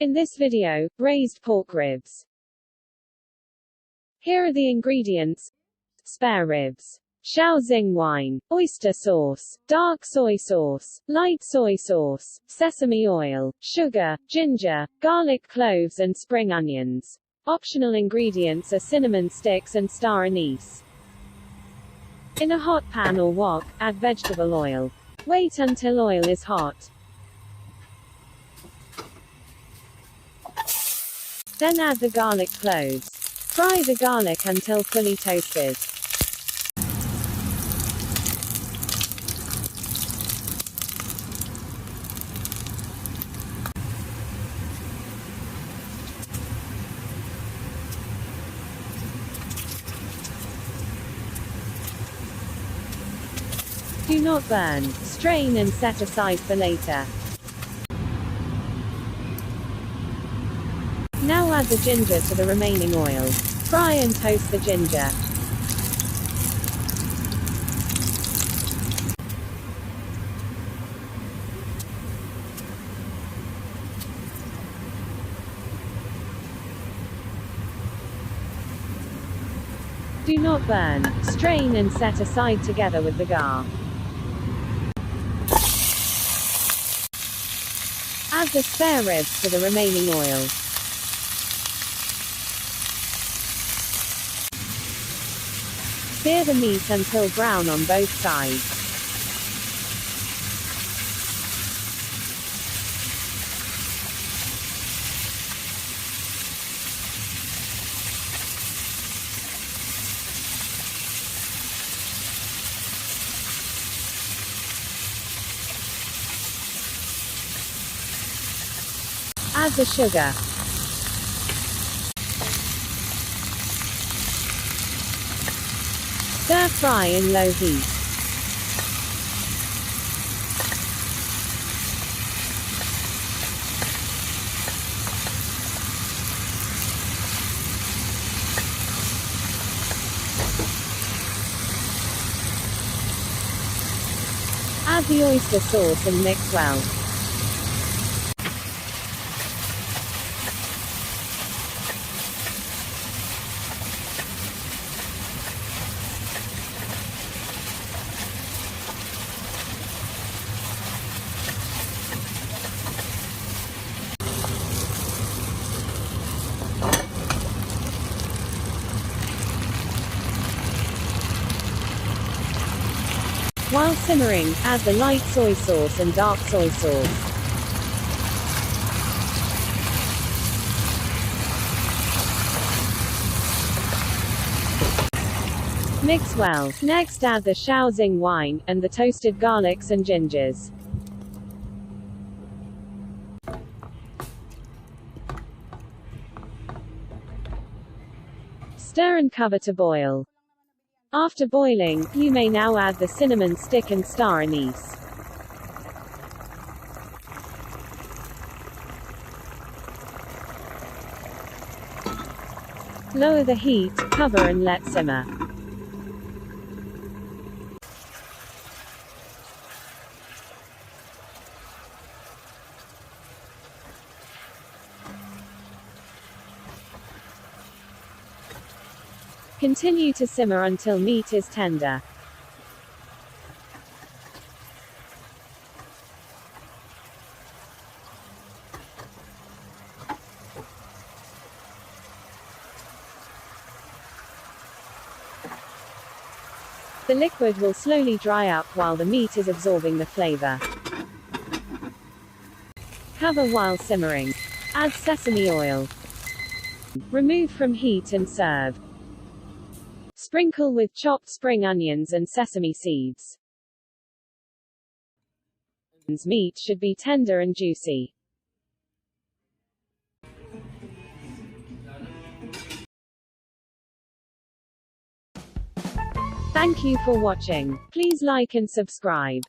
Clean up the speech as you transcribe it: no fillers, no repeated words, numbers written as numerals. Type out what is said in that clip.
In this video, braised pork ribs. Here are the ingredients. Spare ribs, Shaoxing wine, oyster sauce, dark soy sauce, light soy sauce, sesame oil, sugar, ginger, garlic cloves and spring onions. Optional ingredients are cinnamon sticks and star anise. In a hot pan or wok, add vegetable oil. Wait until oil is hot. Then add the garlic cloves. Fry the garlic until fully toasted. Do not burn. Strain and set aside for later. Now add the ginger to the remaining oil. Fry and toast the ginger. Do not burn. Strain and set aside together with the gar. Add the spare ribs to the remaining oil. Sear the meat until brown on both sides. Add the sugar. Stir fry in low heat. Add the oyster sauce and mix well. While simmering, add the light soy sauce and dark soy sauce. Mix well. Next add the Shaoxing wine, and the toasted garlics and gingers. Stir and cover to boil. After boiling, you may now add the cinnamon stick and star anise. Lower the heat, cover and let simmer. Continue to simmer until meat is tender. The liquid will slowly dry up while the meat is absorbing the flavor. Cover while simmering. Add sesame oil. Remove from heat and serve. Sprinkle with chopped spring onions and sesame seeds. Meat should be tender and juicy. Thank you for watching. Please like and subscribe.